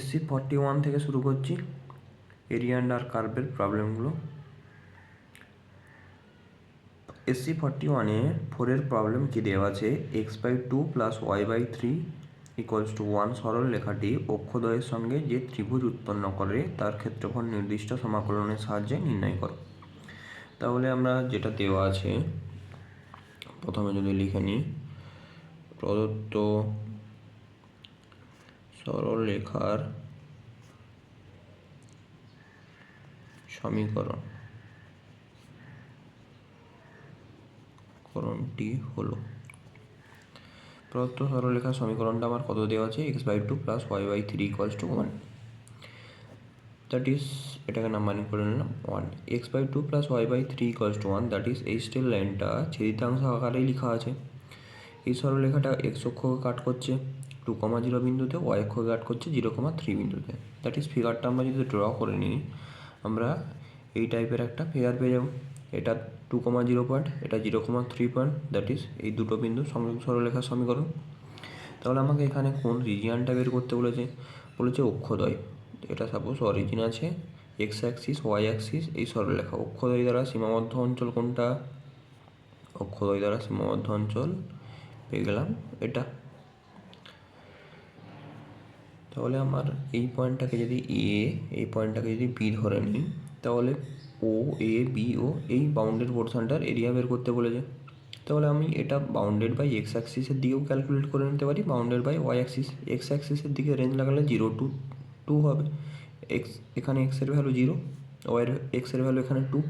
SC41 থেকে শুরু করছি এরিয়া আন্ডার কার্ভের প্রবলেমগুলো। SC41-এ 4-এর প্রবলেম কি দেওয়া আছে, x/2 + y/3 = 1 সরল রেখাটি অক্ষদ্বয়ের সঙ্গে যে ত্রিভুজ উৎপন্ন করে তার ক্ষেত্রফল নির্দিষ্ট সমাকলনের সাহায্যে নির্ণয় করো। তাহলে আমরা যেটা দেওয়া আছে প্রথমে যদি লিখে নিই, প্রদত্ত সরল রেখার সমীকরণটি হলো, প্রদত্ত সরলরেখার সমীকরণটা আমার কত দেওয়া আছে, x/2 + y/3 = 1, দ্যাট ইজ এটাকে নাম্বারিং করে নিলাম 1। x/2 + y/3 = 1, দ্যাট ইজ এই স্টেল লাইনটা ছেদিতাংশ আকারেই লেখা আছে। এই সরলরেখাটা x অক্ষকে কাট করছে 2,0 বিন্দুতে, y অক্ষকে কাট করছে 0,3 বিন্দুতে। দ্যাট ইজ ফিগারটা আমরা যদি ড্র করে নিই, আমরা এই টাইপের একটা ফিগার পেয়ে যাব। এটা 2,0 পয়েন্ট, এটা 0,3 পয়েন্ট, দ্যাট ইজ এই দুটো বিন্দু সংযোগ সরলরেখার সমীকরণ। তাহলে আমাকে এখানে কোন রিজিয়ানটা বের করতে বলেছে, অক্ষদ্বয়। এটা সাপোজ অরিজিন আছে x অ্যাক্সিস, y অ্যাক্সিস, এই সরলরেখা অক্ষদ্বয় দ্বারা সীমাবদ্ধ অঞ্চল কোনটা, অক্ষদ্বয় দ্বারা সীমাবদ্ধ অঞ্চল পেয়ে গেলাম এটা। তাহলে আমার এই পয়েন্টটাকে যদি এ, এই পয়েন্টটাকে যদি বি ধরে নিই, তাহলে ও এ বি ও এই বাউন্ডেড পোর্শনটার এরিয়া বের করতে বলেছে। তাহলে আমি এটা বাউন্ডেড বাই এক্স অ্যাক্সিসের দিকেও ক্যালকুলেট করে নিতে পারি, bounded by Y axis. X অ্যাক্সিসের দিকে রেঞ্জ লাগালে 0 to 2 হবে। এখানে এক্সের ভ্যালু 0, এক্সের ভ্যালু এখানে 2।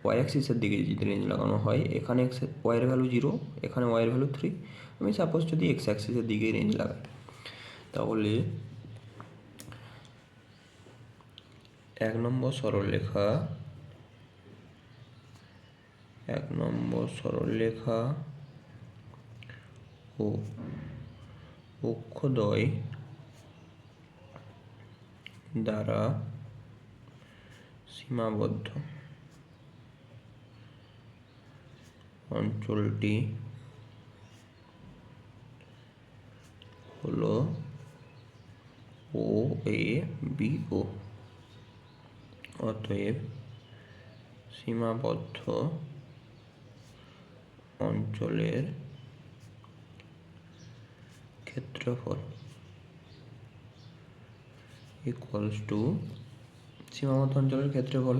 ওয়াই অ্যাক্সিসের দিকে যদি রেঞ্জ লাগানো হয়, এখানে ওয়াইয়ের ভ্যালু 0, এখানে ওয়াইয়ের ভ্যালু 3। আমি সাপোজ যদি এক্স অ্যাক্সিসের দিকেই রেঞ্জ লাগাই, তাহলে 1 নম্বর সরলরেখা ও অক্ষদ্বয় দ্বারা সীমাবদ্ধ অঞ্চলটি হলো ও এ বি ও। অতএব সীমাবদ্ধ অঞ্চলের ক্ষেত্রফল ইকুয়ালস টু সীমাবদ্ধ অঞ্চলের ক্ষেত্রফল।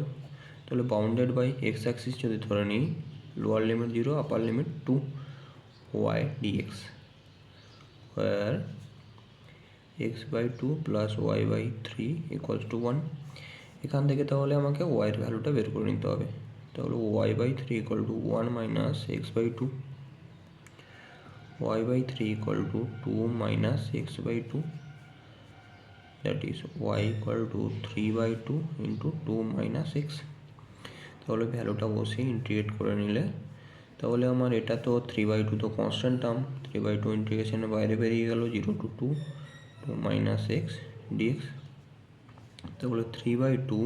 তাহলে বাউন্ডেড বাই এক্স অ্যাক্সিস যদি ধরে নিই, lower limit 0, upper limit 2 y dx, where x/2 + y/3 = 1। এখান থেকে তাহলে আমাকে y এর ভ্যালুটা বের করে নিতে হবে। তাহলে y/3 = 1 - x/2, y/3 = 2 - x/2, that is y = 3/2 × 2 - x। তাহলে ভ্যালুটা বসে ইন্টিগ্রেট করে নিলে, তাহলে আমার এটা তো 3/2 তো কনস্ট্যান্ট টার্ম, 3/2 ইন্টিগ্রেশনের বাইরে বেরিয়ে গেল 0 to 2 - x dx। তাহলে 3/2,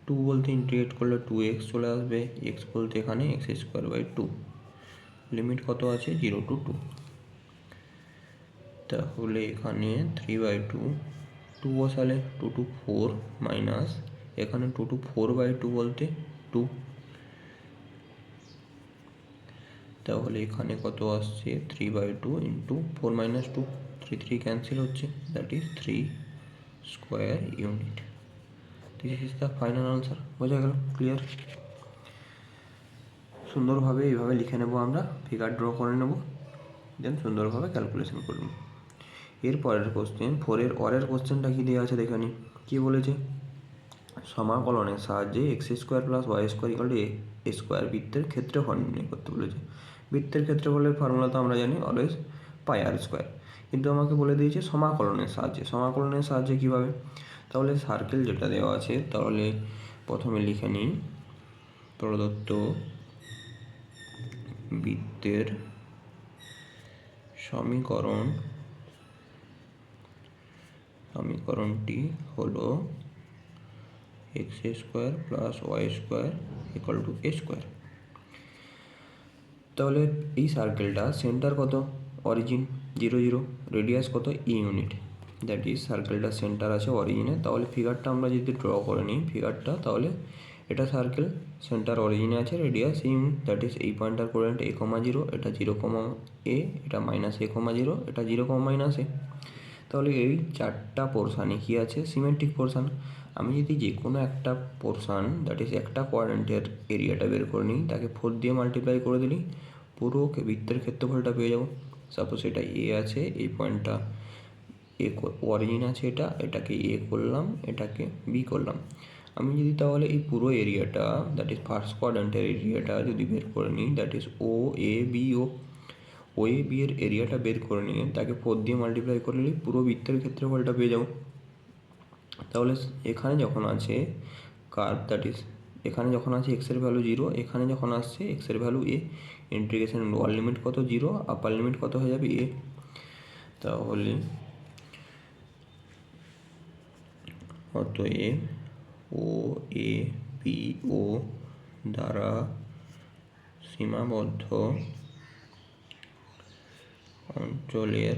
2 বলতে ইন্টিগ্রেট করলে 2x চলে আসবে, x বলতে এখানে x²/2, লিমিট কত আছে 0 to 2। তাহলে এখানে 3/2, 2 বসালে 2 to 4 মাইনাস এখানে 2 to 4/2 বলতে 2। তাহলে এখানে কত আসছে 3/2 × 4 - 2, 3 ক্যান্সেল হচ্ছে, that is 3 square unit. This is the final answer. বোঝা গেল? ক্লিয়ার? সুন্দরভাবে এইভাবে লিখে নেব, আমরা ফিগার ড্র করে নেব, দেন সুন্দরভাবে ক্যালকুলেশন করব। এরপরের কোশ্চেন 4-এর অরের কোশ্চেনটা কী দেওয়া আছে দেখে নিই। কী বলেছে, সমাকলনের সাহায্যে x² + y² = a² বৃত্তের ক্ষেত্রফল নির্ণয় করতে বলেছে। বৃত্তের ক্ষেত্রফলের ফর্মুলা তো আমরা জানি, অলওয়েজ πr², কিন্তু আমাকে বলে দিয়েছে সমাকলনের সাহায্যে। সমাকলনের সাহায্যে কীভাবে, তাহলে সার্কেল যেটা দেওয়া আছে, তাহলে প্রথমে লিখে নিই, প্রদত্ত বৃত্তের সমীকরণটি হলো x² + y² = a²। তাহলে এই সার্কেলটা সেন্টার কত, অরিজিন 0 0, রেডিয়াস কত, e ইউনিট। দ্যাট ইজ সার্কেলটা সেন্টার আছে অরিজিনে। তাহলে ফিগারটা আমরা যদি ড্র করে নিই ফিগারটা, তাহলে এটা সার্কেল সেন্টার অরিজিনে আছে, রেডিয়াস ইউনিট দ্যাট ইজ এই পয়েন্টার কোঅর্ডিনেট a, 0, এটা 0, a, এটা -a, 0, এটা 0, -a। তাহলে এই চারটা পোর্শানে কী আছে? Symmetric portion. আমি যদি যে কোনো একটা পোর্শান দ্যাট ইজ একটা কোয়াড্রেন্টের এরিয়াটা বের করে নিই, তাকে 4 দিয়ে মাল্টিপ্লাই করে দিলেই পুরো বৃত্তের ক্ষেত্রফলটা পেয়ে যাবো। সাপোজ এটা এ আছে, এই পয়েন্টটা এ অরিজিন আছে, এটাকে এ করলাম, এটাকে বি করলাম। আমি যদি তাহলে এই পুরো এরিয়াটা দ্যাট ইজ ফার্স্ট কোয়াড্রেন্টের এরিয়াটা যদি বের করে নিই, that is O A B এর এরিয়াটা বের করে নিয়ে তাকে 4 দিয়ে মাল্টিপ্লাই করে নিই, পুরো বৃত্তের ক্ষেত্রফলটা পেয়ে যাবো। তাহলে এখানে যখন আছে কার্ভ দ্যাট ইজ এখানে যখন আছে এক্সের ভ্যালু 0, এখানে যখন আসছে এক্সের ভ্যালু এ, ইন্টিগ্রেশন লোয়ার লিমিট কত 0, আপার লিমিট কত হয়ে যাবে এ। তাহলে অতএব ও এ বি ও দ্বারা সীমাবদ্ধ অঞ্চলের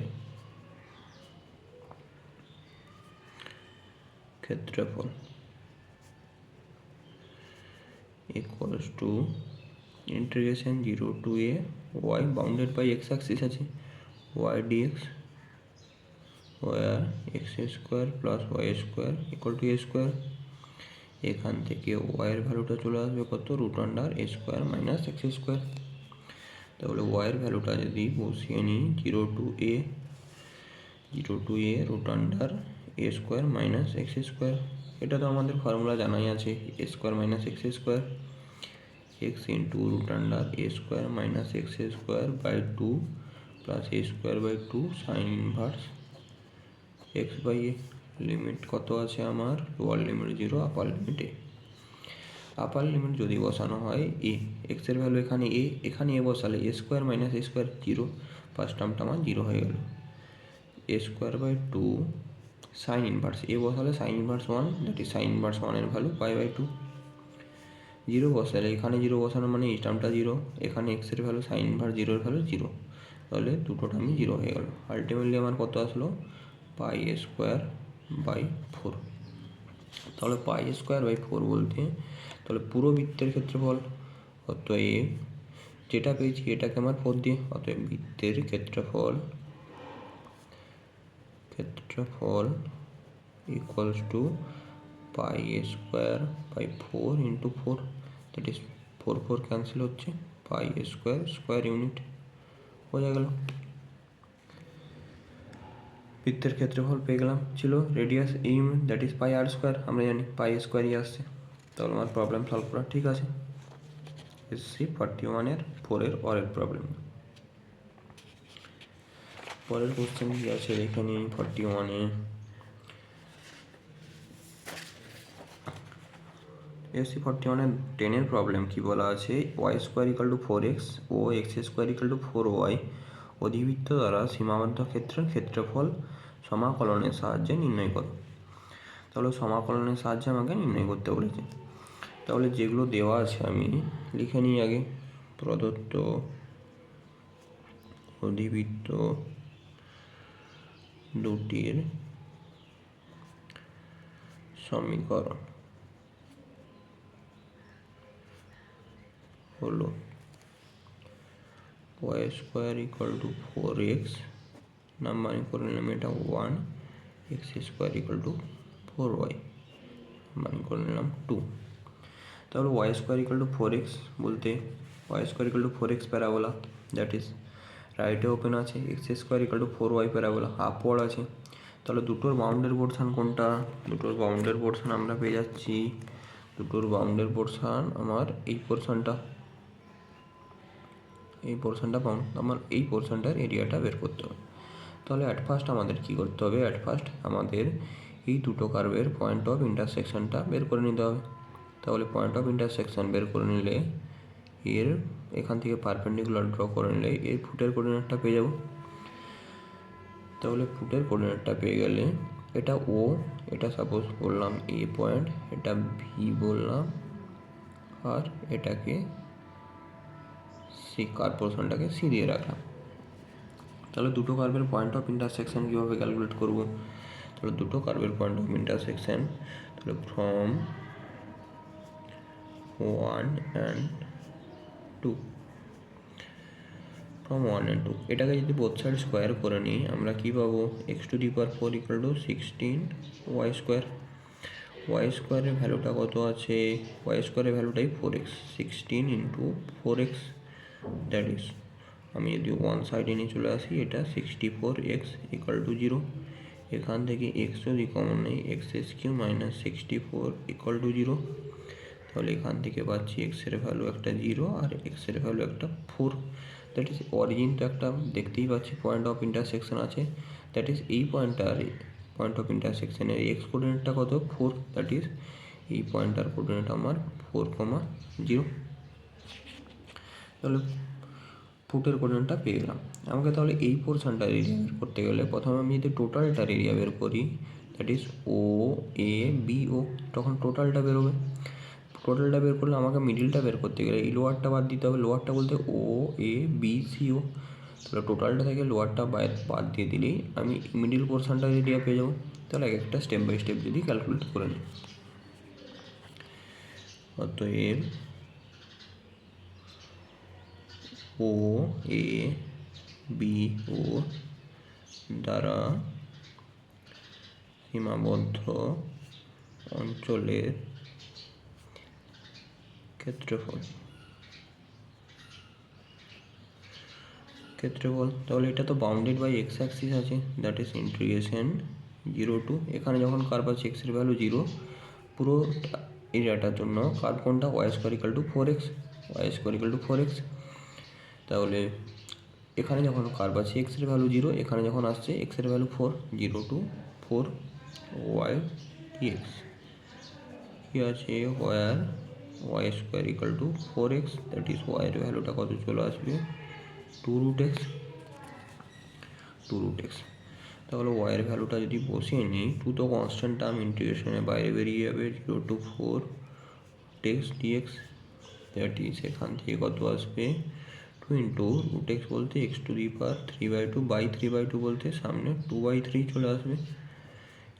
ক্ষেত্রফল equals to integration 0 to a y bounded by X axis আছে y dx where x square plus y square equal to a square. এখান থেকে y এর ভ্যালুটা চলে আসবে কত? √a square minus x square. তাহলে y এর ভ্যালুটা যদি বসিয়ে নিই 0 to a √a square minus x square. এটা তো আমাদের ফর্মুলা জানাই আছে, a square minus x square, x into √a square minus x square by 2 plus a square by 2 sine inverse x by a। Limit কত আছে আমার? Lower limit 0, upper limit a। Upper limit যদি বসানো হয় এ, এক্সের value এখানে এ, এখানে a বসালে a square minus a square 0, first টার্মটা আমার 0 হয়ে গেল। a square by 2 sine inverse a বসালে sine inverse 1 that is sine inverse 1 এর ভ্যালু পাই বাই 2। 0 বসালে এখানে 0 বসানো মানে এই টার্মটা 0, এখানে এক্সের ভ্যালু সাইন ইনভার্স 0 এর ভ্যালু 0, তাহলে দুটো টার্মই 0 হয়ে গেল। আলটিমেটলি আমার কত আসলো? Pi square by 4। তাহলে পাই স্কোয়ার বাই 4 বলতে তাহলে পুরো বৃত্তের ক্ষেত্রফল। অতএব যেটা পেয়েছি এটাকে আমার 4 দিয়ে, অতএব বৃত্তের ক্ষেত্রফল equals to pi square by 4 into 4 that is 4 cancel হচ্ছে, পাই স্কোয়ার ইউনিট হয়ে গেল। বৃত্তের ক্ষেত্রফল পেয়ে গেলাম, ছিল রেডিয়াস এই unit that is pi r square, আমরা জানি পাই স্কোয়ারই আসছে। তাহলে আমার প্রবলেম সলভ করা ঠিক আছে। এসসি 41 4 অরের প্রবলেম। পরের কোশ্চেন কি আছে দেখে নিই। 41 এসসি 41 10 প্রবলেম কি বলা আছে? Y square equal to 4x ও X square equal to 4y অধিবৃত্ত দ্বারা সীমাবদ্ধ ক্ষেত্রের ক্ষেত্রফল সমাকলনের সাহায্যে নির্ণয় করো। তাহলে সমাকলনের সাহায্যে আমাকে নির্ণয় করতে বলেছে। তাহলে যেগুলো দেওয়া আছে আমি লিখে নিই আগে। প্রদত্ত অধিবৃত্ত দুটির সমীকরণ হলো Y square equal to 4x, number করে নিলাম এটা 1, X square equal to 4y, number করে নিলাম 2। তাহলে Y square equal to 4x বলতে y square equal to 4x parabola that is রাইটে ওপেন আছে, x square equal to 4y parabola upward আছে। তাহলে দুটোর বাউন্ডের পোর্শন কোনটা? দুটোর বাউন্ডের পোর্শন আমরা পেয়ে যাচ্ছি, দুটোর বাউন্ডের পোর্শন আমার এই পোর্শনটা পাউন্ড, আমার এই পোর্শনটার এরিয়াটা বের করতে হবে। তাহলে অ্যাট ফার্স্ট আমাদের কী করতে হবে? অ্যাট ফার্স্ট আমাদের এই দুটো কার্ভের পয়েন্ট অফ ইন্টারসেকশনটা বের করে নিতে হবে। তাহলে পয়েন্ট অফ ইন্টারসেকশন বের করে নিলে এর এখান থেকে পারপেন্ডিকুলার ড্র করে নিলে এর ফুটের কোঅর্ডিনেটটা পেয়ে যাব। তাহলে ফুটের কোঅর্ডিনেটটা পেয়ে গেলে এটা ও, এটা সাপোজ বললাম এ পয়েন্ট, এটা ভি বললাম, আর এটাকে সি, কার পোর্শনটাকে সি দিয়ে রাখলাম। তাহলে দুটো কার্ভের পয়েন্ট অফ ইন্টারসেকশন কীভাবে ক্যালকুলেট করব? তাহলে দুটো কার্ভের পয়েন্ট অফ ইন্টারসেকশন, তাহলে ফ্রম 1 and 2, ফ্রম 1 and 2 এটাকে যদি বোথ সাইড স্কোয়ার করে নিই আমরা কী পাবো? x⁴ = 16y²। ওয়াই স্কোয়ারের ভ্যালুটা কত আছে? ওয়াই স্কোয়ারের ভ্যালুটাই 4x, 16 × 4x, দ্যাট ইজ, আমি যদি ওয়ান সাইডে নিয়ে চলে আসি এটা 64x = 0। এখান থেকে x যদি কমন নেই, x³ - 64 = 0। তাহলে এখান থেকে পাচ্ছি x এর ভ্যালু একটা 0 আর x এর ভ্যালু একটা 4। দ্যাট ইজ অরিজিন তো একটা দেখতেই পাচ্ছি পয়েন্ট অফ ইন্টারসেকশন আছে, দ্যাট ইজ এই পয়েন্ট অফ ইন্টারসেকশনের এক্স কোঅর্ডিনেটটা কত? 4, দ্যাট ইজ এই পয়েন্টটার কোঅর্ডিনেট আমার 4, 0। তাহলে ফুটের কোঅর্ডিনেটটা পেয়ে গেলাম। আমাকে তাহলে এই পোর্শনটার এরিয়া বের করতে গেলে প্রথমে আমি যদি টোটালটার এরিয়া বের করি, দ্যাট ইজ OABO, তখন টোটালটা বেরোবে। টোটালটা বের করলে আমাকে মিডিলটা বের করতে গেলে এই লোয়ারটা বাদ দিতে হবে। লোয়ারটা বলতে OABCO, তাহলে টোটালটা থেকে লোয়ারটা বাদ দিয়ে দিলেই আমি মিডিল পোর্শনটার এরিয়া পেয়ে যাবো। তাহলে এক একটা স্টেপ বাই স্টেপ যদি ক্যালকুলেট করে নিই, অতএব OABO দ্বারা সীমাবদ্ধ অঞ্চলের ক্ষেত্রফল, তাহলে এটা তো বাউন্ডেড বাই এক্স অ্যাক্সিস আছে, দ্যাট ইজ ইন্টিগ্রেশন 0 to, এখানে যখন কার্ভ আছে এক্স এর ভ্যালু 0, পুরো এরিয়াটার জন্য কার্ভ কোনটা? y² = 4x, y² = 4x। তাহলে এখানে যখন কার্ভ আছে এক্স এর ভ্যালু 0, এখানে যখন আসছে এক্স এর ভ্যালু 4, 0 to 4 y dx কি আছে? War y² = 4x, that is y এর ভ্যালুটা কত চলে আসবে? 2√x। তাহলে y এর ভ্যালুটা যদি বসিয়ে নিই, 2 তো কনস্ট্যান্ট টার্ম, ইন্টিগ্রেশনের বাইরে বেরিয়ে যাবে, 0 to 4 x dx, that is এখান থেকে কত আসবে? 2 × √x বলতে x⁵² বাই 3/2 বলতে সামনে 2/3 চলে আসবে।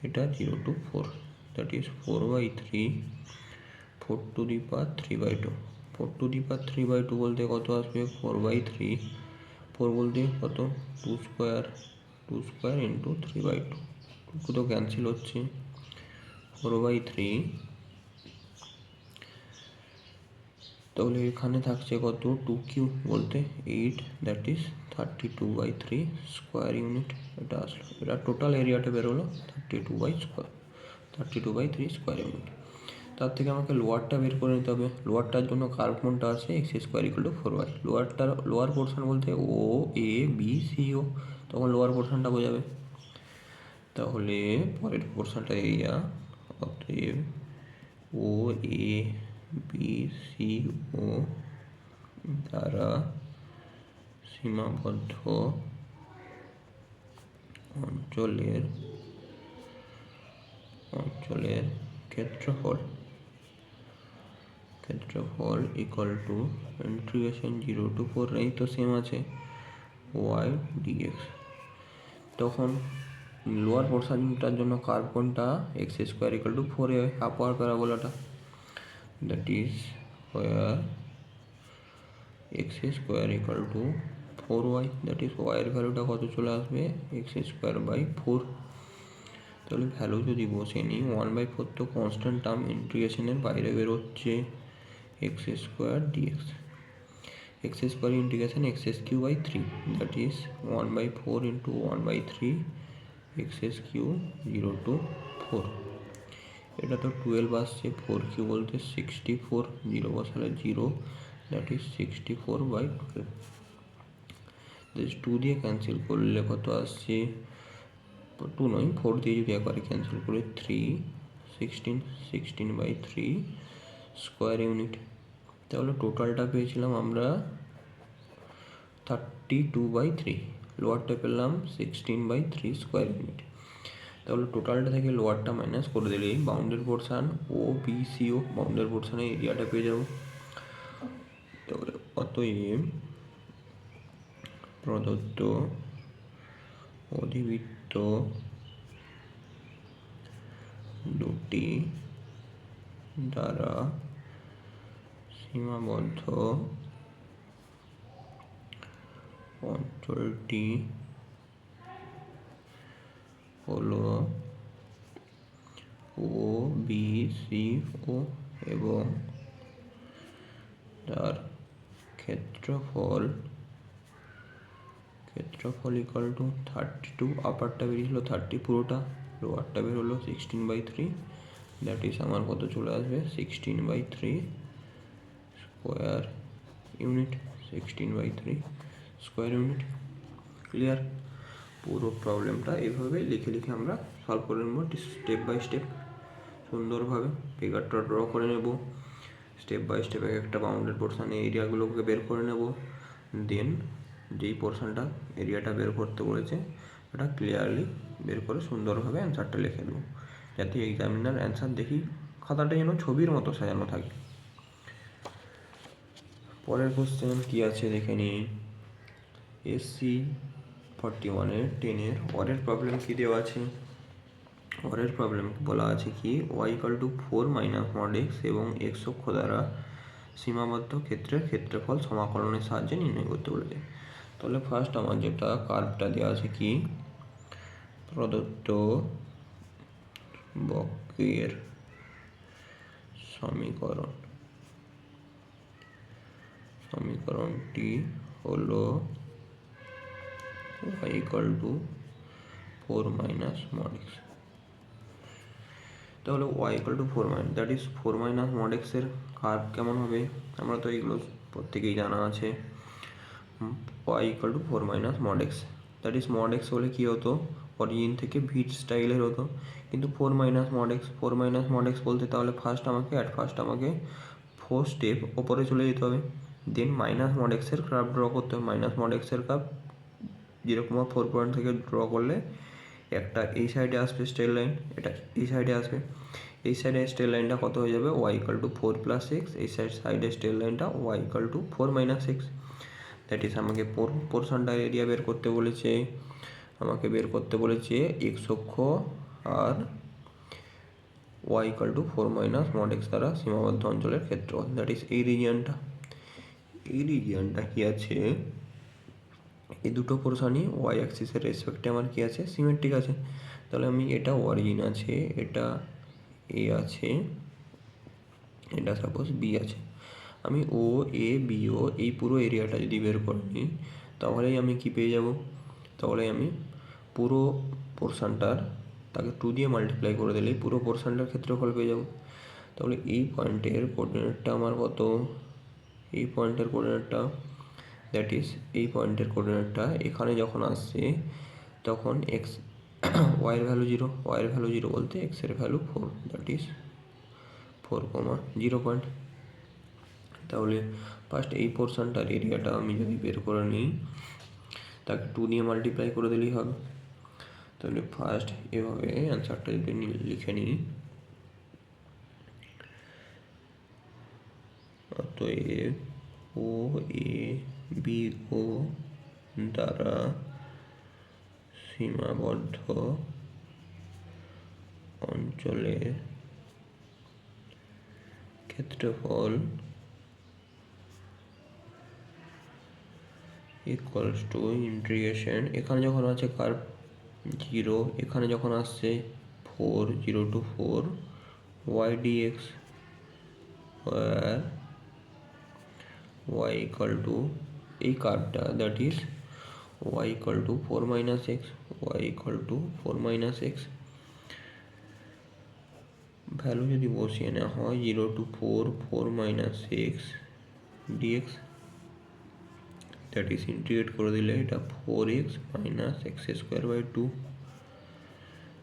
এটা 0 to 4, দ্যাট ইজ 4/3, 4⁵²। 4⁵² বলতে কত আসবে? 4/3, 4 বলতে কত? 2² × 3/2, 2 তো ক্যান্সেল হচ্ছে, 4/3। তাহলে এখানে থাকছে কত? 2³ বলতে 8, দ্যাট ইজ 32/3 স্কোয়ার ইউনিট। এটা আসলো, এটা টোটাল এরিয়াটা বেরোলো 32/3 স্কোয়ার ইউনিট। তার থেকে আমাকে লোয়ারটা বের করে নিতে হবে। লোয়ারটার জন্য কার্ভ কোনটা আছে? x² = 4y। লোয়ার পোর্শন বলতে OABCO, তখন লোয়ার পোর্শনটা বোঝাবে। তাহলে পরের পোর্শনটা এরিয়া, অতএব OABCO দ্বারা সীমাবদ্ধ অঞ্চলের ক্ষেত্রফল = ইন্টিগ্রেশন 0 to 4, এই তো সেম আছে, y dx। তখন লোয়ার পোর্শনটার জন্য কার্ভ কোনটা? x² = 4 হয়, আপার প্যারাবোলাটা, দ্যাট ইজ ওয়ার x² = 4y, that is y এর ভ্যালুটা কত চলে আসবে? x²/4। তাহলে ভ্যালু যদি বসে নিই, 1/4 তো কনস্ট্যান্ট টার্ম, ইন্টিগ্রেশনের বাইরে বেরোচ্ছে, x² dx, x² integration x³/3, that is 1/4 × 1/3 x³ 0 to 4। এটা তো 12 আসছে, 4³ বলতে 64, 0 বসালে 0, দ্যাট ইজ 64/12। 2 দিয়ে ক্যান্সেল করলে কত আসছে? 2 নয়, 4 দিয়ে যদি একবারে ক্যান্সেল করে 3, 16/3 স্কোয়ার ইউনিট। তাহলে টোটালটা পেয়েছিলাম আমরা 32/3, লোয়ারটা পেলাম 16/3 স্কোয়ার ইউনিট। তাহলে টোটালটা থেকে লোয়ারটা মাইনাস করে দিলেই বাউন্ডেড পোর্শন OBCO, বাউন্ডেড পোর্শনের এরিয়াটা পেয়ে যাবো। তাহলে অতএব প্রদত্ত অধিবৃত্ত দুটি দ্বারা সীমাবদ্ধ অঞ্চলটি হলো ও বি সি ও এবং তার ক্ষেত্রফল ইকুয়াল টু 32, আপারটা বেরিয়েছিল 30 পুরোটা, লোয়ারটা বের হলো 16/3, দ্যাট ইজ আমার কত চলে আসবে 16/3 square unit, 16/3 square unit. Clear? পুরো প্রবলেমটা এইভাবে লিখে লিখে আমরা সলভ করে নেব স্টেপ বাই স্টেপ সুন্দরভাবে। ফিগারটা ড্র করে নেব, স্টেপ বাই স্টেপ একটা বাউন্ডেড পোর্শানে এরিয়াগুলোকে বের করে নেব, দেন যেই পোর্শনটা এরিয়াটা বের করতে বলেছে ওটা ক্লিয়ারলি বের করে সুন্দরভাবে অ্যান্সারটা লিখে দেবো, যাতে এক্সামিনার অ্যান্সার দেখি খাতাটা যেন ছবির মতো সাজানো থাকে। পরের কোশ্চেন কি আছে দেখে নিই। এসসি 41-এর 10-এর ওয়ারের প্রবলেম কি দেওয়া আছে? ওয়ারের প্রবলেম বলা আছে কি y = 4 - mod x এবং x অক্ষ দ্বারা সীমাবদ্ধ ক্ষেত্রের ক্ষেত্রফল সমাকলনের সাহায্যে নির্ণয় করতে বলেছে। তাহলে ফার্স্ট আমার যেটা কার্ভটা দেওয়া আছে কি প্রদত্ত বক্রের সমীকরণটি হলো y = 4 - mod x। তাহলে y = 4 that is 4 - mod x এর কার্ভ কেমন হবে? আমরা তো এগুলো প্রত্যেকেই জানা আছে। y = 4 - mod x, that is mod x হলে কি হতো অরিজিন থেকে ভিট স্টাইলের হতো, কিন্তু 4 - mod x, 4 - mod x বলতে তাহলে ফার্স্ট আমাকে 4 স্টেপ ওপরে চলে যেতে হবে, দেন -mod x এর কার্ভ ড্র করতে হবে। -mod x এর কার্ভ 0,4 পয়েন্ট থেকে ড্র করলে একটা এই সাইডে আসবে স্ট্রেট লাইন, এটা এই সাইডে আসবে, এই সাইডে স্ট্রেট লাইনটা কত হয়ে যাবে y = 4 + x, এই সাইডে স্ট্রেট লাইনটা y = 4 - x। দ্যাট ইজ আমাকে পোর্শনটার এরিয়া বের করতে বলেছে, x অক্ষ আর y = 4 - mod x দ্বারা সীমাবদ্ধ অঞ্চলের ক্ষেত্রফল, দ্যাট ইজ এই রিজিয়নটা কি আছে, এই দুটো পোর্শনই ওয়াই অ্যাক্সিসের রেসপেক্টে আমার কি আছে সিমেট্রিক আছে। তাহলে আমি এটা অরিজিন আছে, এটা এ আছে, এটা সাপোজ বি আছে, আমি ও এ বি ও এই পুরো এরিয়াটা যদি বের করে নিই তাহলেই আমি কি পেয়ে যাব, তাহলে আমি পুরো পোর্শনটার তাকে 2 দিয়ে মাল্টিপ্লাই করে দিলেই পুরো পোর্শনটার ক্ষেত্রফল পেয়ে যাব। তাহলে এই পয়েন্টের কোঅর্ডিনেটটা আমার কত, এই পয়েন্টের কোঅর্ডিনেটটা দ্যাট ইজ এই পয়েন্টের কোঅর্ডিনেটটা এখানে যখন আসছে তখন এক্স ওয়াইয়ের ভ্যালু 0, ওয়াইয়ের ভ্যালু 0 বলতে এক্সের ভ্যালু 4, দ্যাট ইজ 4,0 পয়েন্ট। তাহলে ফার্স্ট এই পোর্শনটার এরিয়াটা আমি যদি বের করে নিই তাকে 2 দিয়ে মাল্টিপ্লাই করে দিলেই হবে। তাহলে ফার্স্ট এভাবে অ্যান্সারটা যদি লিখে নিই, অতএব ও এ বি ও দ্বারা সীমাবদ্ধ অঞ্চলের ক্ষেত্রফল ইকুয়ালস টু ইন্টিগ্রেশন, এখানে যখন আছে কার্ভ 0, এখানে যখন আসছে 4, 0 to 4 y dx, where y = এই কার্ভটা that is y = 4 - x, y = 4 - x, value যদি বসিয়ে নেওয়া হয় 0 to 4 4 - x dx, that is integrate করে দিলে এটা 4x - x²/2,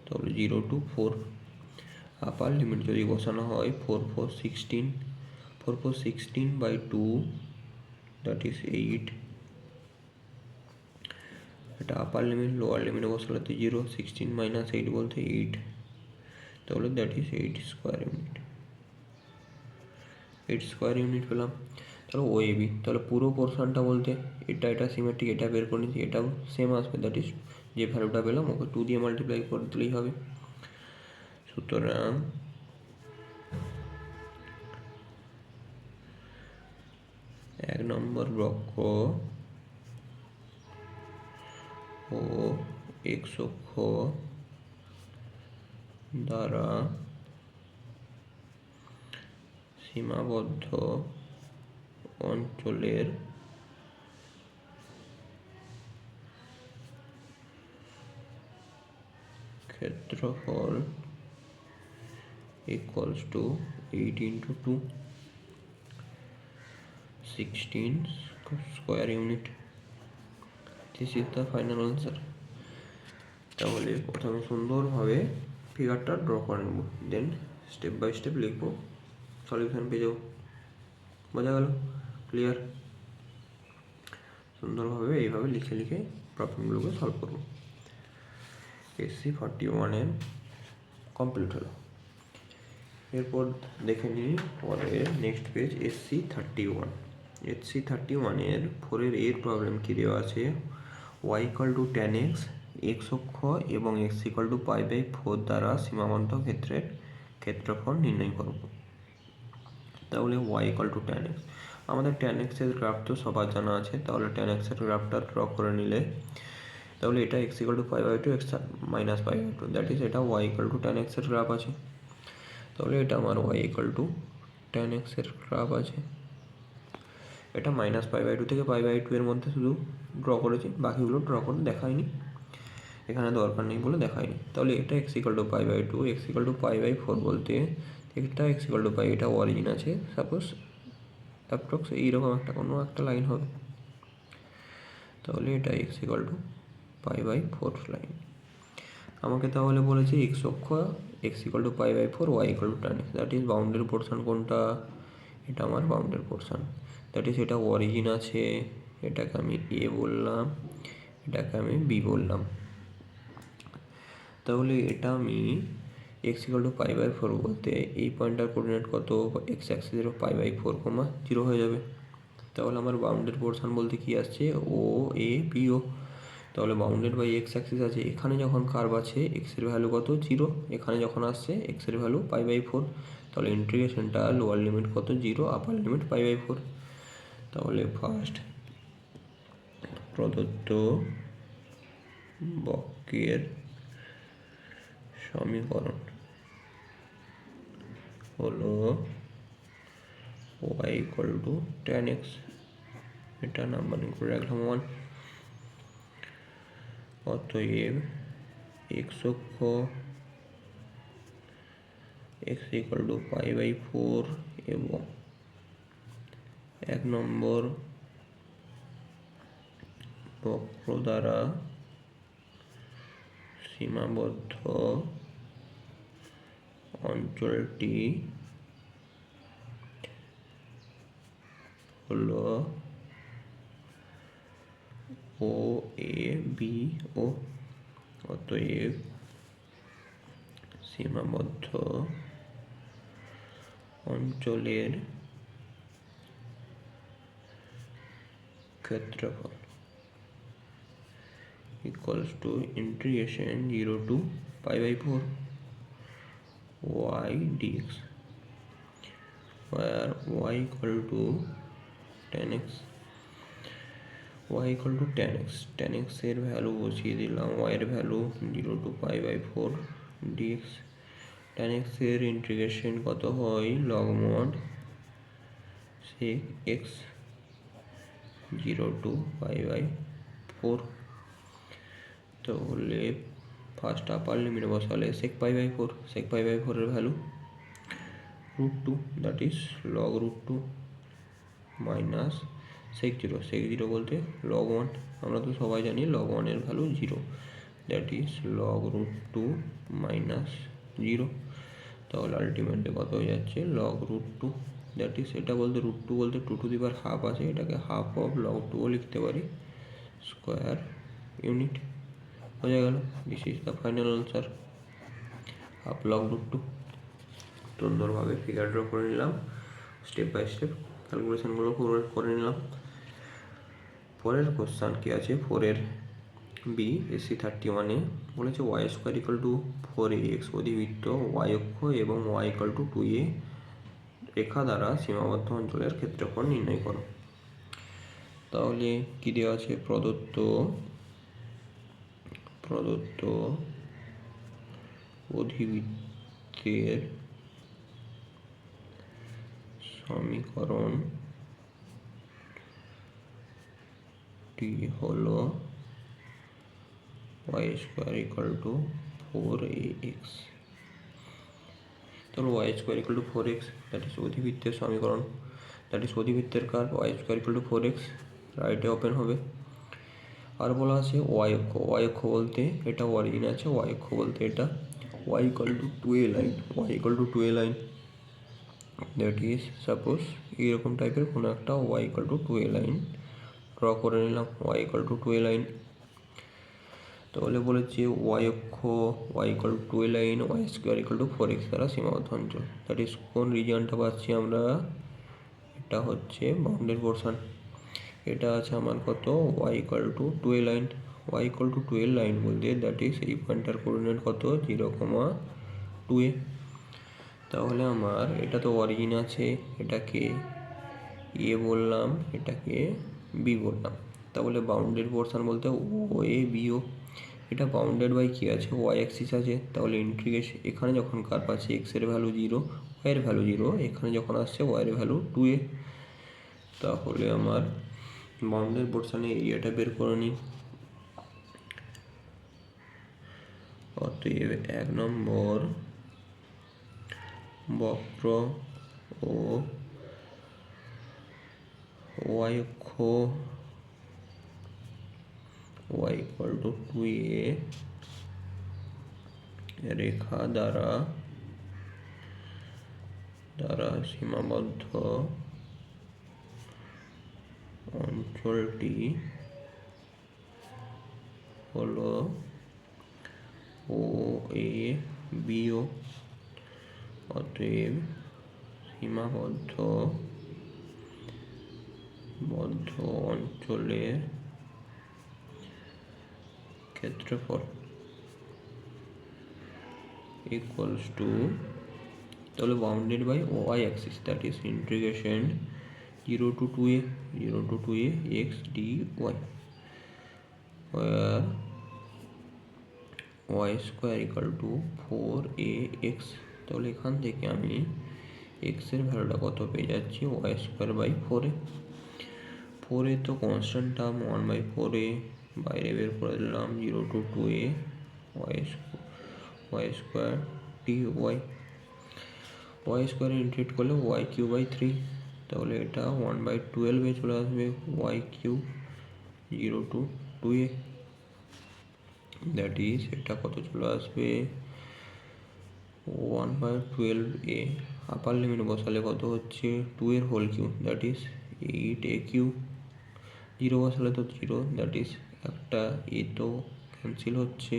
তাহলে 0 to 4 আপার লিমিট যদি বসানো হয় 4 4 16/2, দ্যাট ইজ 8, এটা আপার লিমিট, লোয়ার লিমিটে বসালে তো 0, 16 - 8 বলতে 8, তাহলে দ্যাট ইজ 8 স্কোয়ার ইউনিট পেলাম। তাহলে ও এ বি, তাহলে পুরো পোর্শনটা বলতে এটা সিমেট্রিক, এটা বের করে নিচ্ছি, এটাও সেম আসবে, দ্যাট ইজ যে ভ্যালুটা পেলাম ওকে 2 দিয়ে মাল্টিপ্লাই করে দিলেই হবে। সুতরাং এক নম্বর বক্র ও এক্স অক্ষ দ্বারা সীমাবদ্ধ অঞ্চলের ক্ষেত্রফল equals to 8 into 2 16 square unit. This is the final answer. তাহলে প্রথমে সুন্দরভাবে ফিগারটা ড্র করে নেব, দেন স্টেপ বাই স্টেপ লিখবো, সলিউশন পেয়ে যাবো। বোঝা গেল? ক্লিয়ার? সুন্দরভাবে এইভাবে লিখে লিখে প্রবলেমগুলোকে সলভ করবো। SC 41 কমপ্লিট হলো। এরপর দেখে নিই পরের নেক্সট পেজ SC 31। SC 31 4 এর প্রবলেম কি দেওয়া আছে, y = tan x, x অক্ষ এবং x = π/4 দ্বারা সীমাবদ্ধ ক্ষেত্রের ক্ষেত্রফল নির্ণয় করব। তাহলে y = tan x, আমাদের tan x এর গ্রাফ তো সবার জানা আছে, তাহলে tan x এর গ্রাফটা ড্র করে নিলে তাহলে এটা x = π/2 x - π/2, দ্যাট ইজ এটা y = tan x এর গ্রাফ আছে। তাহলে এটা আমার y = tan x এর গ্রাফ আছে। এটা -π/2 থেকে π/2 এর মধ্যে শুধু ড্র করেছি, বাকিগুলো ড্র করে দেখাইনি, এখানে দরকার নেই বলে দেখাইনি। তাহলে এটা x = π/2, x = π/4 বলতে এটা x = π, এটা অরিজিন আছে, সাপোজ অ্যাপ্রক্স এইরকম একটা কোনো একটা লাইন হবে, তাহলে এটা x = π/4 লাইন। আমাকে তাহলে বলেছে x অক্ষ x = π/4, y = tan x, that is boundary portion কোনটা, এটা আমার বাউন্ডারি পোর্শন, দ্যাট ইজ এটা অরিজিন আছে, এটাকে আমি a বললাম, এটাকে আমি b বললাম। তাহলে এটা আমি x = π/4 বলতে এই পয়েন্টটার কোঅর্ডিনেট কত, x অ্যাক্সিসের π/4, 0 হয়ে যাবে। তাহলে আমার বাউন্ডারি পোর্শন বলতে কি আসছে, ও এ বি ও। তাহলে বাউন্ডেড বাই এক্স অ্যাক্সিস আছে, এখানে যখন কার্ভ আছে এক্স এর ভ্যালু কত, 0, এখানে যখন আসছে এক্স এর ভ্যালু π/4, তাহলে ইন্টিগ্রেশনটা লোয়ার লিমিট কত, 0, আপার লিমিট π/4। তাহলে ফার্স্ট প্রদত্ত বক্রের সমীকরণ হলো y = tan x, এটা নাম্বারিং করে রাখলাম 1। অতএব x অক্ষ x = π/4 এবং 1 নম্বর বক্র দ্বারা সীমাবদ্ধ অঞ্চলটি হলো ও এ বি ও। অতএব সীমাবদ্ধ অঞ্চলের ক্ষেত্রফল equals to integration 0 to π/4 y dx, where y = tan x, y = tan x, tan x এর ভ্যালু বসিয়ে দিলাম, y এর value 0 to π/4 dx, tan x এর ইন্টিগ্রেশন কত হয়, log mod sec x 0 to π/4। তাহলে ফার্স্ট আপার লিমিট বসালে sec π/4, sec π/4 এর value √2, that is log √2 minus sec 0, sec 0 বলতে log 1, আমরা তো সবাই জানি log 1 এর value 0, that is log √2 minus 0। তাহলে আলটিমেটলি কত হয়ে যাচ্ছে, log √2, দ্যাট ইজ এটা বলতে √2 বলতে 2^½ আছে, এটাকে হাফ অফ log 2 লিখতে পারি, স্কোয়ার ইউনিট। হয়ে গেল, this is the final answer, half log √2। সুন্দরভাবে ফিগার ড্র করে নিলাম, স্টেপ বাই স্টেপ ক্যালকুলেশনগুলো করে নিলাম। পরের কোশ্চান কি আছে, 4 এর বি এসসি 31-এ বলেছে y square equal to 4ax অধিবৃত্ত ওয়াই অক্ষ এবং ওয়াই ইকাল টু 2a রেখা দ্বারা সীমাবদ্ধ অঞ্চলের ক্ষেত্রফল নির্ণয় করো। তাহলে কি দেওয়া আছে? প্রদত্ত অধিবৃত্তের সমীকরণটি হলো y square equal to 4ax। তাহলে y square equal to 4x that is অধিবৃত্তের সমীকরণ, দ্যাট ইজ অধিবৃত্তের curve y square equal to 4x রাইটে ওপেন হবে। আর বলা আছে y অক্ষ বলতে এটা অরিজিন আছে, y অক্ষ বলতে এটা y equal to 2a line, y equal to 2a line that is suppose এইরকম টাইপের কোনো একটা y equal to 2a line draw করে নিলাম, y equal to 2a line. তাহলে বলেছে y অক্ষ y equal to 2a line y square equal to 4x দ্বারা সীমাবদ্ধ অঞ্চল, দ্যাট ইজ কোন রিজিয়নটা পাচ্ছি আমরা? এটা হচ্ছে বাউন্ডেড পোর্শন। এটা আছে আমার কত? y equal to 2a line, y equal to 2a line বলতে দ্যাট ইজ এই পয়েন্টার কোঅর্ডিনেট কত? 0,2a। তাহলে আমার এটা তো অরিজিন আছে, এটাকে এ বললাম, এটাকে বি বললাম। তাহলে বাউন্ডেড পোর্শন বলতে ও এ বিও, এটা বাউন্ডেড বাই কী আছে? ওয়াই অ্যাক্সিস আছে। তাহলে ইন্টিগ্রেশন এখানে যখন কার্ভ আছে এক্সের ভ্যালু 0, ওয়াইয়ের ভ্যালু 0, এখানে যখন আসছে ওয়াইয়ের ভ্যালু 2a। তাহলে আমার বাউন্ডেড পোর্শনে এরিয়াটা বের করে নিই। অতএব 1 নম্বর বক্র ও ওয়াই অক্ষ y ইকুয়াল টু 2a রেখা দ্বারা সীমাবদ্ধ অঞ্চলটি হলো ও এ বিও। অতএব সীমাবদ্ধ অঞ্চলের ক্ষেত্রফল ইকুয়ালস টু, তাহলে bounded by Y axis that is integration 0 to 2a x dy where y square equal to 4ax। তাহলে এখান থেকে আমি x এর ভ্যালুটা কত পেয়ে যাচ্ছি? y স্কোয়ার বাই 4a তো কনস্ট্যান্ট টার্ম 1/4a বাইরে বের করে দিলাম 0 to 2a y square dy, y স্কোয়ারে ইন্টিগ্রেট করলে y কিউ বাই 3, তাহলে এটা 1/12 চলে আসবে y cube 0 to 2a that is এটা কত চলে আসবে? 1/12a আপার লিমিট বসালে কত হচ্ছে? 2 এর whole cube that is 8a cube, 0 বসালে তো 0 দ্যাট ইজ একটা এ তো ক্যান্সেল হচ্ছে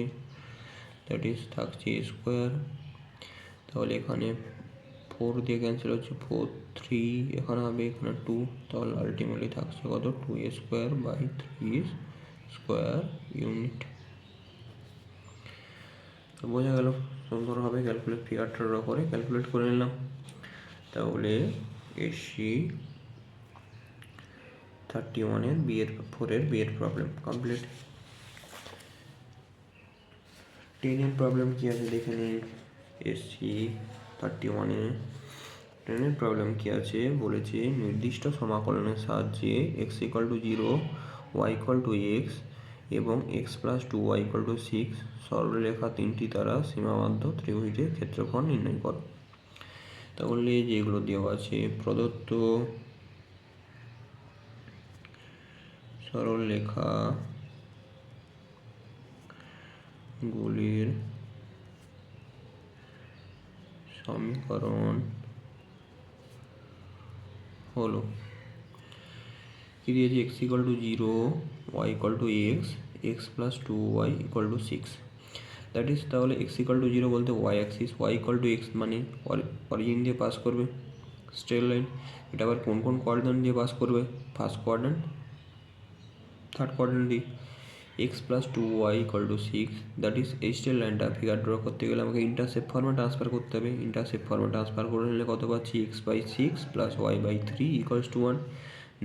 দ্যাট ইজ থাকছে স্কোয়ার। তাহলে এখানে 4 দিয়ে ক্যান্সেল হচ্ছে 4, 3 এখানে হবে, এখানে 2, তাহলে আলটিমেটলি থাকছে কত? 2a square by 3 square unit. তো বোঝা গেল সুন্দরভাবে ক্যালকুলেট ফিগারটা ড্র করে ক্যালকুলেট করে নিলাম। তাহলে এসি 31-এর বিয়ের প্রবলেম কমপ্লিট। 10-এর প্রবলেম কি আছে দেখে নিন। এসি 31-এ 10-এর প্রবলেম কি আছে বলেছে, নির্দিষ্ট সমাকলনের সাহায্যে x equal to 0, y equal to x এবং x plus 2y equal to 6 সরলরেখা 3টি দ্বারা সীমাবদ্ধ ত্রিভুজের ক্ষেত্রফল নির্ণয় করো। তাহলে যেগুলো দেওয়া আছে প্রদত্ত সরলরেখা গুলির সমীকরণ হলো কি দিয়েছে? x equal to 0, y equal to x plus 2y equal to 6 that is, তাহলে x ইকুয়াল টু 0 বলতে y axis, y equal to x মানে অরিজিন দিয়ে পাস করবে স্ট্রেট লাইন। এটা আবার কোন কোঅর্ডিনেট দিয়ে পাস করবে? ফার্স্ট কোঅর্ডিনেট, থার্ড কোঅর্ডিনেট দিয়ে। X plus two Y equal to six, that is এই স্ট্রেট লাইনটা ফিগার ড্র করতে গেলে আমাকে ইন্টারসেপ্ট ফর্মে ট্রান্সফার করতে হবে। ইন্টারসেপ্ট ফর্মে ট্রান্সফার করে নিলে কত পাচ্ছি, X by six plus Y by three equals to one.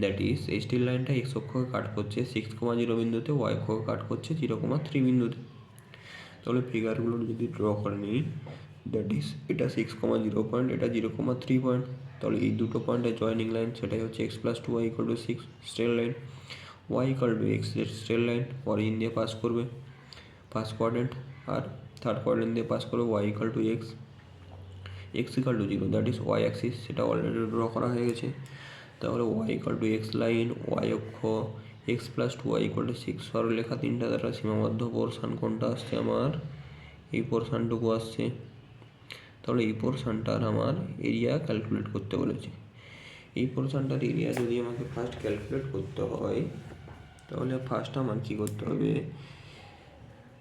That is এই স্ট্রেট লাইনটা এক্স অক্ষকে কাট করছে 6,0 বিন্দুতে, ওয়াই অক্ষকে কাট করছে 0,3 বিন্দুতে। তাহলে ফিগারগুলো যদি ড্র করে নিই, দ্যাট ইজ এটা 6,0 পয়েন্ট, এটা 0,3 পয়েন্ট। তাহলে এই দুটো পয়েন্টের জয়েনিং লাইন সেটাই হচ্ছে x plus two Y equal to six straight line, y equal to x straight line, origin দিয়ে পাস করবে ফার্স্ট কোয়াড্রেন্ট, আর থার্ড কোয়াড্রেন্ট দিয়ে পাস করবে y equal to x, x equal to zero, that is y axis, সেটা already draw করা হয়ে গেছে। তাহলে y equal to x line, y অক্ষ x plus two Y equal to six, সরলরেখা তিনটা দ্বারা সীমাবদ্ধ পোর্শন কোনটা আসছে আমার, এই পোর্শনটুকু আসছে। তাহলে এই পোর্শনটার আমার এরিয়া ক্যালকুলেট করতে বলেছে। এই পোর্শনটার এরিয়া যদি আমাকে ফার্স্ট ক্যালকুলেট করতে হয়, তাহলে ফার্স্ট আমার কী করতে হবে,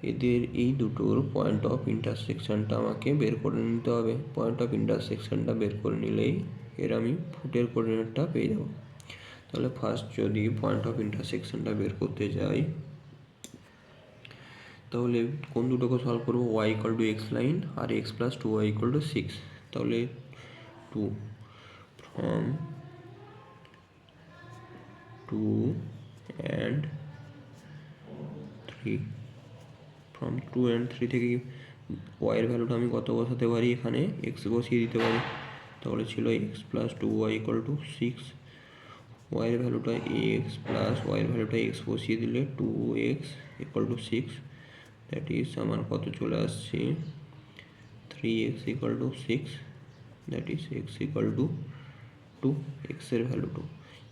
এদের এই দুটোর পয়েন্ট অফ ইন্টারসেকশনটা আমাকে বের করে নিতে হবে। পয়েন্ট অফ ইন্টারসেকশনটা বের করে নিলেই এর আমি ফুটের কোঅর্ডিনেটটা পেয়ে যাব। তাহলে ফার্স্ট যদি পয়েন্ট অফ ইন্টারসেকশনটা বের করতে যাই, তাহলে কোন দুটোকে সলভ করবো, y equal to x line আর x plus two Y equal to six. তাহলে two from two and three, from two and three থেকে ওয়াইয়ের ভ্যালুটা আমি কত বসাতে পারি, এখানে এক্স বসিয়ে দিতে পারি। তাহলে ছিল X plus two Y equal to six, ওয়াইয়ের ভ্যালুটা এক্স প্লাস ওয়াইয়ের ভ্যালুটা এক্স বসিয়ে দিলে two X equal to six, that is আমার কত চলে আসছে, three X equal to six, that is X equal to two, এক্সের ভ্যালু টু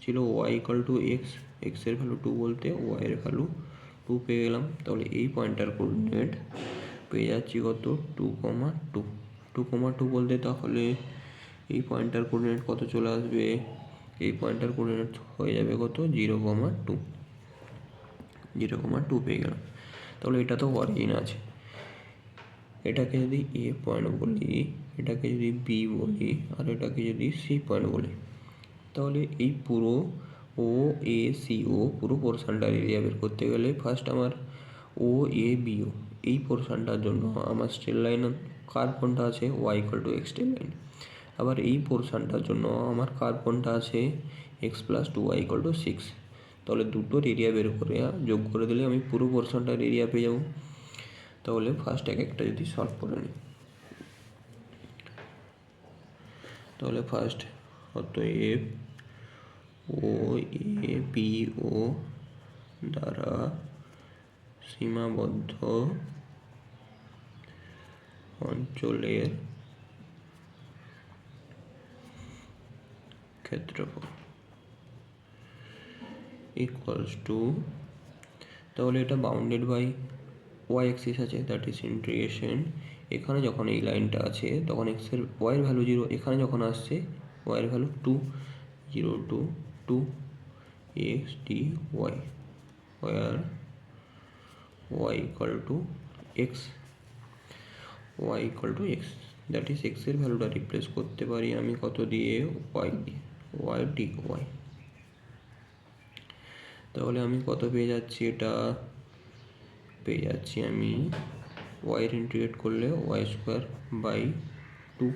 ছিল, ওয়াই ইকুয়াল টু এক্স, এক্সের ভ্যালু টু বলতে ওয়াইয়ের ভ্যালু টু পেয়ে গেলাম। তাহলে এই পয়েন্টার কোঅর্ডিনেট পেয়ে যাচ্ছি কত, two comma two, two comma two বলতে তাহলে এই পয়েন্টার কোঅর্ডিনেট কত চলে আসবে, এই পয়েন্টার কোঅর্ডিনেট হয়ে যাবে কত, 0,2, 0,2 পেয়ে গেলাম। তাহলে এটা তো অরিজিন আছে, এটাকে যদি এ পয়েন্ট বলি, এটাকে যদি বি বলি, আর এটাকে যদি সি পয়েন্ট বলি, তাহলে এই পুরো ও এ সি ও পুরো পোর্শনটার এরিয়া বের করতে গেলে ফার্স্ট আমার ও এ বি ও এই পোর্শনটার জন্য আমার স্ট্রেট লাইন কার্ভ কোনটা আছে, Y equal to x straight line. আবার এই পোর্শনটার জন্য আমার কার্ভ কোনটা আছে, X plus two Y equal to six. তাহলে দুটোর এরিয়া বের করে যোগ করে দিলে আমি পুরো পোর্শনটার এরিয়া পেয়ে যাবো। তাহলে ফার্স্ট এক একটা যদি সলভ করে নিই, তাহলে ফার্স্ট অতএব ও এ বি ও দ্বারা সীমাবদ্ধ অঞ্চলের ক্ষেত্রফল ইকুয়ালস টু, তাহলে এটা বাউন্ডেড বাই ওয়াই অ্যাক্সিস আছে, দ্যাট ইজ ইন্টিগ্রেশন, এখানে যখন এই লাইনটা আছে তখন এক্সের ওয়াইয়ের ভ্যালু জিরো, এখানে যখন আসছে ওয়াইয়ের value two, zero to two X D Y, where Y equal to X, Y equal to X, that is এক্সের ভ্যালুটা রিপ্লেস করতে পারি আমি কত দিয়ে, ওয়াই দিয়ে, ওয়াই ডি ওয়াই। তাহলে আমি কত পেয়ে যাচ্ছি, এটা পেয়ে যাচ্ছি আমি ওয়াইয়ের ইন্টিগ্রেট করলে Y square by two,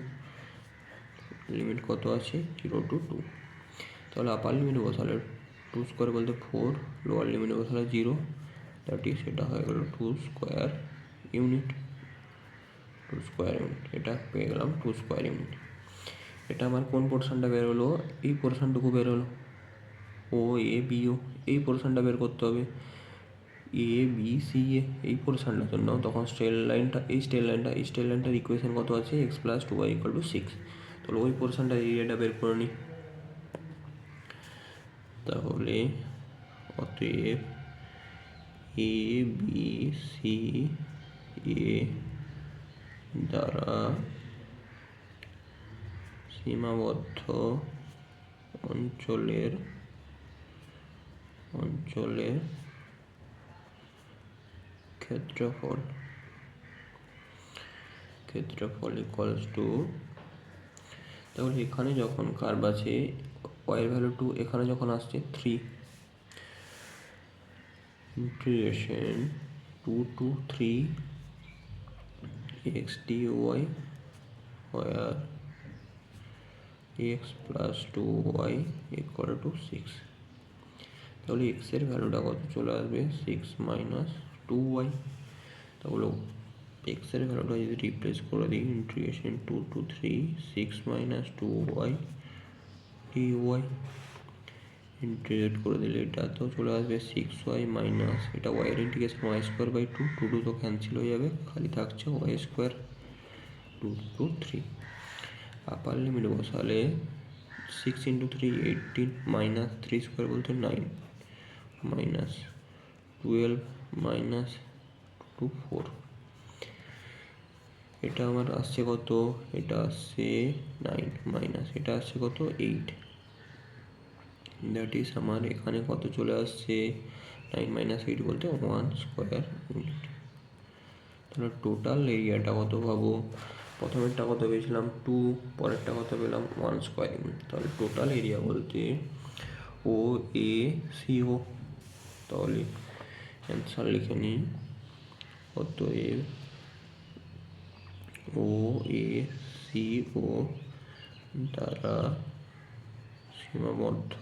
limit কত আছে, জিরো টু টু। তাহলে আপার লিমিটে বসালে টু স্কোয়ার বলতে ফোর, লোয়ার লিমিটে বসালে জিরো, দ্যাট ইজ সেটা হয়ে গেল two square unit, two square unit, এটা পেয়ে গেলাম টু স্কোয়ার ইউনিট। এটা আমার কোন পোর্শনটা বের হলো, এই পোর্শনটুকু বের হলো, ও এ বি ও এই পোর্শনটা বের করতে হবে, এ বি সি এ এই পোর্শনটার জন্য তখন স্ট্রেট লাইনটা এই স্ট্রেট লাইনটার ইকুয়েশন কত আছে, X plus two Y equal to six. তাহলে ওই পোর্শনটার এরিয়াটা বের করে নিই। তাহলে অতএব এ বি সি এ দ্বারা সীমাবদ্ধ অঞ্চলের ক্ষেত্রফল ইকুয়ালস টু, তাহলে এখানে যখন কার্ভ আছে ওয়াইয়ের ভ্যালু টু, এখানে যখন আসছে three, integration 2 to 3 x dy where x plus 2y equal to 6. তাহলে x এর ভ্যালুটা কত চলে আসবে 6 minus 2y। তাহলে x এর ভ্যালুটা যদি রিপ্লেস করে দিই integration 2 to 3 6 minus 2y dy integrate করে দিলে এটা তো চলে আসবে 6y মাইনাস এটা y এর ইন্টিগ্রেশন y স্কোয়ার বাই 2 2 2 তো ক্যান্সেল হয়ে যাবে, খালি থাকছে y square 2 to 3। Upper limit বসালে 6 into 3 18 মাইনাস 3 স্কোয়ার বলতে 9 মাইনাস 12 মাইনাস 2 4। এটা আমার আসছে কত, এটা আসছে 9 মাইনাস এটা আসছে কত 8। দ্যাট ইজ আমার এখানে কত চলে আসছে 9 মাইনাস 8 বলতে 1 স্কোয়ার ইউনিট। তাহলে টোটাল এরিয়াটা কত পাবো, প্রথমেরটা কত পেয়েছিলাম 2, পরেরটা কত পেলাম 1 স্কোয়ার ইউনিট। তাহলে টোটাল এরিয়া বলতে ও এ সি ও। তাহলে অ্যান্সার লিখে নিই, অতএব ও এ সি ও দ্বারা সীমাবদ্ধ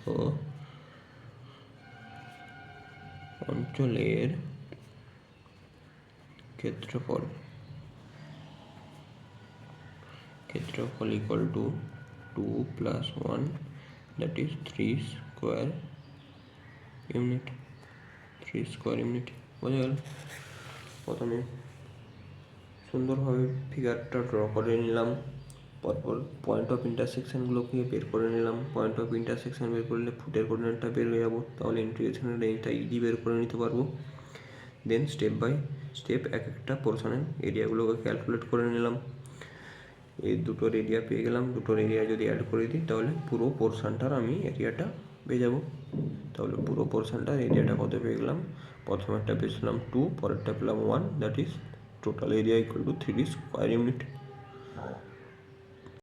অঞ্চলের ক্ষেত্রফল equal to 2 plus 1 that is 3 square unit. 3 square unit বোঝা গেল। প্রথমে সুন্দরভাবে ফিগারটা ড্র করে নিলাম, পরপর পয়েন্ট অফ ইন্টারসেকশনগুলোকে বের করে নিলাম। পয়েন্ট অফ ইন্টারসেকশন বের করলে ফুটের কোঅর্ডিনেটটা বের হয়ে যাবো, তাহলে ইন্টিগ্রেশনের রেঞ্জটা ইজি বের করে নিতে পারবো। দেন স্টেপ বাই স্টেপ এক একটা পোর্শনের এরিয়াগুলোকে ক্যালকুলেট করে নিলাম। এই দুটোর এরিয়া পেয়ে গেলাম, দুটোর এরিয়া যদি অ্যাড করে দিই তাহলে পুরো পোর্শনটার আমি এরিয়াটা পেয়ে যাব। তাহলে পুরো পোর্শনটার এরিয়াটা কত পেয়ে গেলাম, প্রথমেরটা পেয়েছিলাম 2, পরেরটা পেলাম 1, that is total area equal to 3 square unit.